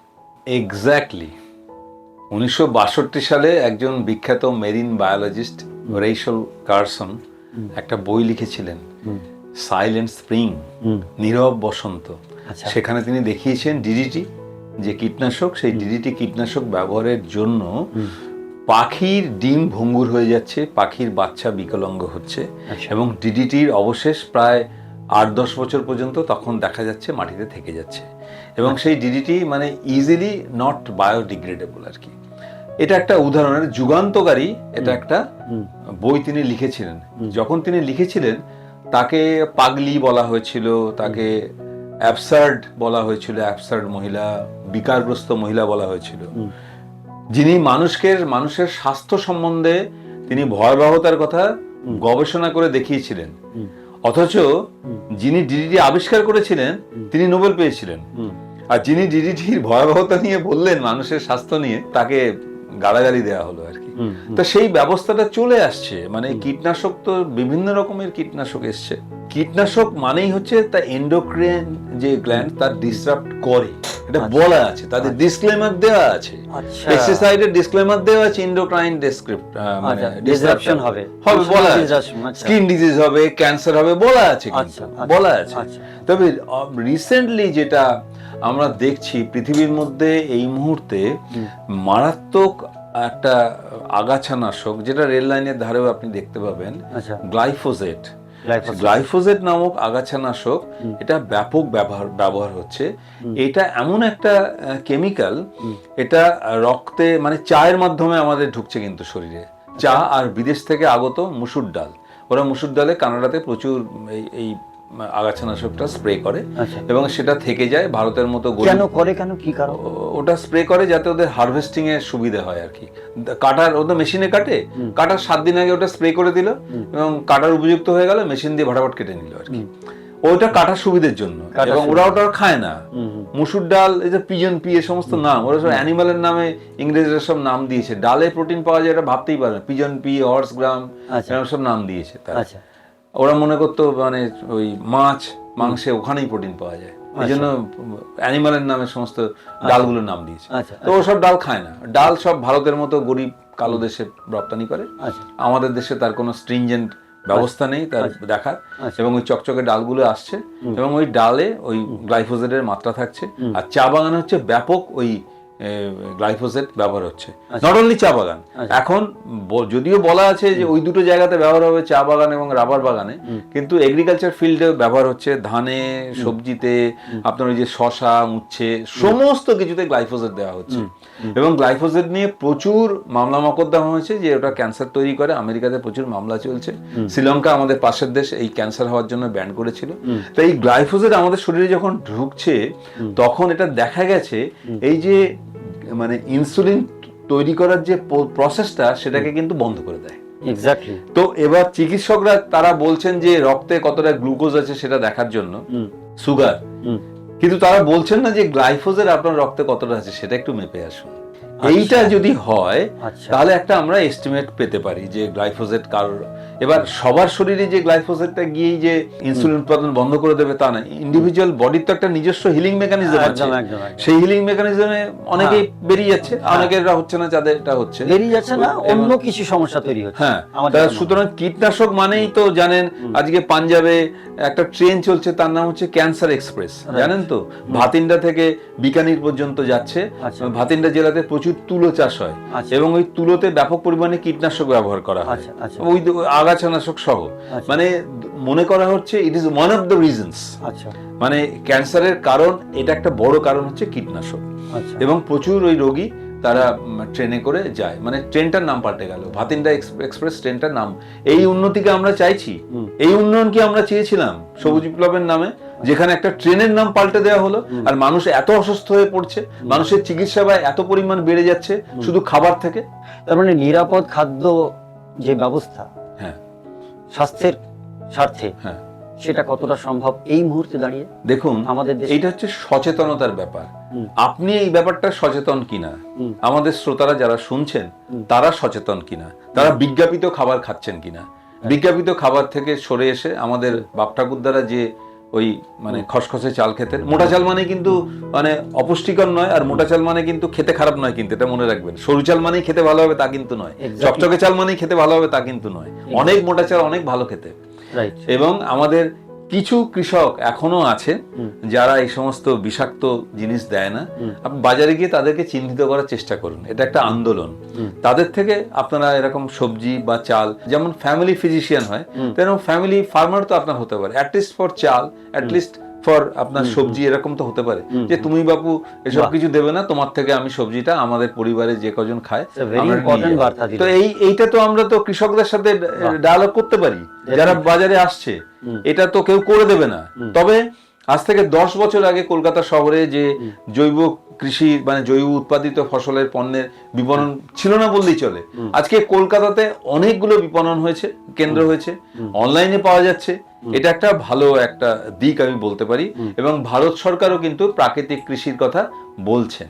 এক্স্যাক্টলি। 1962 সালে একজন বিখ্যাত মেরিন বায়োলজিস্ট রেইচেল কারসন একটা বই লিখেছিলেন, সাইলেন্ট স্প্রিং, নীরব বসন্ত। সেখানে তিনি দেখিয়েছেন ডিডিটি যে কীটনাশক, সেই ডিডিটি কীটনাশক ব্যবহারের জন্য পাখির ডিম ভঙ্গুর হয়ে যাচ্ছে, পাখির বাচ্চা বিকলাঙ্গ হচ্ছে, এবং ডিডিটির অবশেষ প্রায় 8-10 বছর পর্যন্ত তখন দেখা যাচ্ছে মাটিতে থেকে যাচ্ছে। এবং সেই ডিডিটি মানে ইজিলি নট বায়োডিগ্রেডেবল আর কি। এটা একটা উদাহরণের যুগান্তকারী এটা একটা বই তিনি লিখেছিলেন। যখন তিনি লিখেছিলেন তাকে পাগলি বলা হয়েছিল, তাকে অ্যাবসার্ড বলা হয়েছিল, অ্যাবসার্ড মহিলা, বিকারগ্রস্ত মহিলা বলা হয়েছিল। যিনি মানুষের স্বাস্থ্য সম্বন্ধে তিনি ভয়াবহতার কথা গবেষণা করে দেখিয়েছিলেন, অথচ যিনি ডিডিটি আবিষ্কার করেছিলেন তিনি নোবেল পেয়েছিলেন। আর যিনি ডিডিটির ভয়াবহতা নিয়ে বললেন মানুষের স্বাস্থ্য নিয়ে, তাকে গালাগালি দেওয়া হলো আর কি। তো সেই ব্যবস্থাটা চলে আসছে। মানে কীটনাশক তো বিভিন্ন রকমের কীটনাশক এসছে। কীটনাশক মানেই হচ্ছে তা এন্ডোক্রাইন যে গ্ল্যান্ড তার ডিসরাপ্ট করে, এটা বলা আছে, তাদের ডিসক্লেমার দেওয়া আছে, পেস্টিসাইডের ডিসক্লেমার দেওয়া আছে, এন্ডোক্রাইন মানে ডিসরাপশন হবে বলা আছে, স্কিন ডিজিজ হবে, ক্যান্সার হবে বলা আছে, বলা আছে। তবে রিসেন্টলি যেটা আমরা দেখছি পৃথিবীর মধ্যে এই মুহূর্তে মারাত্মক একটা আগাছানাশক, যেটা রেল লাইনের ধারেও আপনি দেখতে পাবেন, গ্লাইফোজেট। গ্লাইফোজেট নামক আগাছানাশক, এটা ব্যাপক ব্যবহার হচ্ছে। এটা এমন একটা কেমিক্যাল, এটা রক্তে মানে চায়ের মাধ্যমে আমাদের ঢুকছে কিন্তু শরীরে। চা আর বিদেশ থেকে আগত মুসুর ডাল, ওরা মুসুর ডালে কানাডাতে প্রচুর এই আগাছানাশকটা স্প্রে করে এবং সেটা থেকে যায় ভারতের মতো। কেন করে, কেন কি কারণ? ওটা স্প্রে করে যাতে ওদের হারভেস্টিং এর সুবিধা হয় আর কি। কাটার ওদের মেশিনে কাটার 7 দিন আগে ওটা স্প্রে করে দিল এবং কাটার উপযুক্ত হয়ে গেল, মেশিন দিয়ে ভাটাভাট কেটে নিল আর কি। ওইটা কাটার সুবিধের জন্য, কাটার এবং ওরা ওটা খায় না। হুম। মুসুর ডাল, এই যে পিজন পি, এ সমস্ত নাম ওরা সব অ্যানিমালের নামে ইংরেজরা সব নাম দিয়েছে। ডালে প্রোটিন পাওয়া যায় এটা ভাবতেই পারে না। পিজন পি, হর্স গ্রাম, আচ্ছা। এরকম সব নাম দিয়েছে তারা। আচ্ছা। ওরা মনে করতো মানে ওই মাছ মাংসে ওখানেই প্রোটিন পাওয়া যায়, এই জন্য অ্যানিমালের নামে সমস্ত ডালগুলোর নাম দিয়েছে। আচ্ছা। তো ওসব ডাল খায় না। ডাল সব ভারতের মতো গরিব কালো দেশে রপ্তানি করে। আচ্ছা। আমাদের দেশে তার কোনো স্ট্রিনজেন্ট ব্যবস্থা নেই তার দেখার, এবং ওই চকচকে ডালগুলো আসছে, এবং ওই ডালে ওই গ্লাইফোজেটের মাত্রা থাকছে। আর চা বাগানে হচ্ছে ব্যাপক ওই গ্লাইফোজেট ব্যবহার হচ্ছে। নট অনলি চা বাগান, এখন যদিও বলা আছে যে ওই দুটো জায়গাতে ব্যবহার হবে, চা বাগান এবং রাবার বাগানে, কিন্তু এগ্রিকালচার ফিল্ডে ব্যবহার হচ্ছে ধানে, সবজিতে, আপনার ওই যে শশা, উচ্ছে, সমস্ত কিছুতে গ্লাইফোজেট দেওয়া হচ্ছে। এবং গ্লাইফোজেট নিয়ে প্রচুর মামলা মকদ্দমা হয়েছে যে ওটা ক্যান্সার তৈরি করে। আমেরিকাতে প্রচুর মামলা চলছে। শ্রীলঙ্কা আমাদের পাশের দেশ এই ক্যান্সার হওয়ার জন্য ব্যান করেছিল। তো এই গ্লাইফোজেট আমাদের শরীরে যখন ঢুকছে তখন এটা দেখা গেছে এই যে মানে ইনসুলিন তৈরি করার যে প্রসেসটা সেটাকে কিন্তু বন্ধ করে দেয়। এক্স্যাক্টলি। তো এবার চিকিৎসকরা তারা বলছেন যে রক্তে কতটা গ্লুকোজ আছে সেটা দেখার জন্য, সুগার, কিন্তু তারা বলছেন না যে গ্লাইফোজেট আপনার রক্তে কতটা আছে সেটা একটু মেপে আসুন। এইটা যদি হয় তাহলে একটা আমরা এস্টিমেট পেতে পারি যে গ্লাইফোজেট কারোর। এবার সবার শরীরে যে গ্লাইফোজেটটা গিয়ে যে ইনসুলিন উৎপাদন বন্ধ করে দেবে তা না। ইন্ডিভিজুয়াল বডির তো একটা নিজস্ব হিলিং মেকানিজম আছে, সেই হিলিং মেকানিজমে অনেকেই বেরিয়ে যাচ্ছে, অনেকের হচ্ছে না, যাদের এটা হচ্ছে বেরিয়ে যাচ্ছে না, অন্য কিছু সমস্যা তৈরি হচ্ছে। হ্যাঁ, সুতরাং কীটনাশক মানেই তো জানেন আজকে পাঞ্জাবে একটা ট্রেন চলছে, তার নাম হচ্ছে ক্যান্সার এক্সপ্রেস, জানেন তো? ভাতিন্ডা থেকে বিকানির পর্যন্ত যাচ্ছে। ভাতিন্ডা জেলাতে প্রচুর তুলো চাষ হয়, এবং ওই তুলোতে ব্যাপক পরিমাণে কীটনাশক ব্যবহার করা হয়, ওই আগাছানাশক সহ। মানে মনে করা হচ্ছে it is one of the reasons. মানে ক্যান্সারের কারণ, এটা একটা বড় কারণ হচ্ছে কীটনাশক। এবং প্রচুর ওই রোগী তারা ট্রেনে করে যায়, মানে ট্রেনটার নাম পাল্টে গেল, ভাতিন্ডা এক্সপ্রেস ট্রেনটার নাম। এই উন্নতিকে আমরা চাইছি, এই উন্নয়ন কি আমরা চেয়েছিলাম সবুজ বিপ্লবের নামে, যেখানে একটা ট্রেনের নাম পাল্টে দেওয়া হলো, আর মানুষ এত অসুস্থ হয়ে পড়ছে, মানুষের চিকিৎসা ব্যয় এত পরিমাণ বেড়ে যাচ্ছে শুধু খাবার থেকে। তার মানে নিরাপদ খাদ্য যে ব্যবস্থা, হ্যাঁ, স্বাস্থ্যের স্বার্থে, হ্যাঁ, সেটা কতটা সম্ভব এই মুহূর্তে দাঁড়িয়ে? দেখুন, আমাদের এইটা হচ্ছে সচেতনতার ব্যাপার। আপনি এই ব্যাপারটা সচেতন কিনা, আমাদের শ্রোতারা যারা শুনছেন তারা সচেতন কিনা, তারা বিজ্ঞাপিত খাবার খাচ্ছেন কিনা, বিজ্ঞাপিত খাবার থেকে সরে এসে আমাদের বাপ ঠাকুরদারা যে ওই মানে খসখসে চাল খেতেন, মোটা চাল মানে কিন্তু মানে অপুষ্টিকর নয়, আর মোটা চাল মানে কিন্তু খেতে খারাপ নয়, কিন্তু এটা মনে রাখবেন। সরু চাল মানেই খেতে ভালো হবে তা কিন্তু নয়, চকচকে চাল মানেই খেতে ভালো হবে তা কিন্তু নয়। অনেক মোটা চাল অনেক ভালো খেতে। এবং আমাদের কিছু কৃষক এখনো আছে যারা এই সমস্ত বিষাক্ত জিনিস দেয় না। আপনি বাজারে গিয়ে তাদেরকে চিহ্নিত করার চেষ্টা করুন, এটা একটা আন্দোলন। তাদের থেকে আপনারা এরকম সবজি বা চাল, যেমন ফ্যামিলি ফিজিশিয়ান হয় তেরকম ফ্যামিলি ফার্মার তো আপনার হতে পারে, অ্যাটলিস্ট ফর চাল, অ্যাটলিস্ট ফর আপনার সবজি, এরকম তো হতে পারে যে তুমি বাপু এসব কিছু দেবে না, তোমার থেকে আমি সবজিটা আমাদের পরিবারে যে কজন খায়। তো এইটা তো আমরা তো কৃষকদের সাথে ডায়ালগ করতে পারি, যারা বাজারে আসছে, এটা তো কেউ করে দেবে না। তবে আজ থেকে 10 বছর আগে কলকাতা শহরে যে জৈব কৃষি মানে জৈব উৎপাদিত ফসলের পণ্যের বিপণন ছিল না বললেই চলে। আজকে কলকাতাতে অনেকগুলো বিপণন হয়েছে, কেন্দ্র হয়েছে, অনলাইনে পাওয়া যাচ্ছে। এটা একটা ভালো একটা দিক আমি বলতে পারি, এবং ভারত সরকারও কিন্তু প্রাকৃতিক কৃষির কথা বলছেন।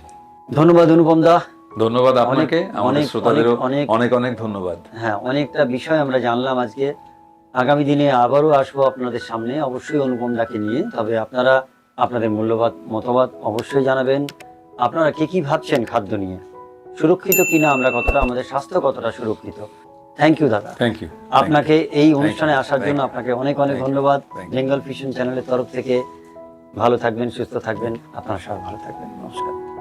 ধন্যবাদ অনুপম দা। ধন্যবাদ আপনাকে, আমাদের শ্রোতাদেরও অনেক অনেক ধন্যবাদ। হ্যাঁ, অনেকটা বিষয় আমরা জানলাম আজকে। আগামী দিনে আবারও আসবো আপনাদের সামনে, অবশ্যই অনুপম দাকে নিয়ে। তবে আপনারা আপনাদের মূল্যবান মতামত অবশ্যই জানাবেন। আপনারা কি ভাবছেন খাদ্য নিয়ে, সুরক্ষিত কিনা আমরা, কতটা আমাদের স্বাস্থ্য কতটা সুরক্ষিত? থ্যাংক ইউ দাদা। থ্যাংক ইউ আপনাকে এই অনুষ্ঠানে আসার জন্য আপনাকে অনেক অনেক ধন্যবাদ। বেঙ্গল ফিউশন চ্যানেলের তরফ থেকে ভালো থাকবেন, সুস্থ থাকবেন, আপনারা সবাই ভালো থাকবেন। নমস্কার।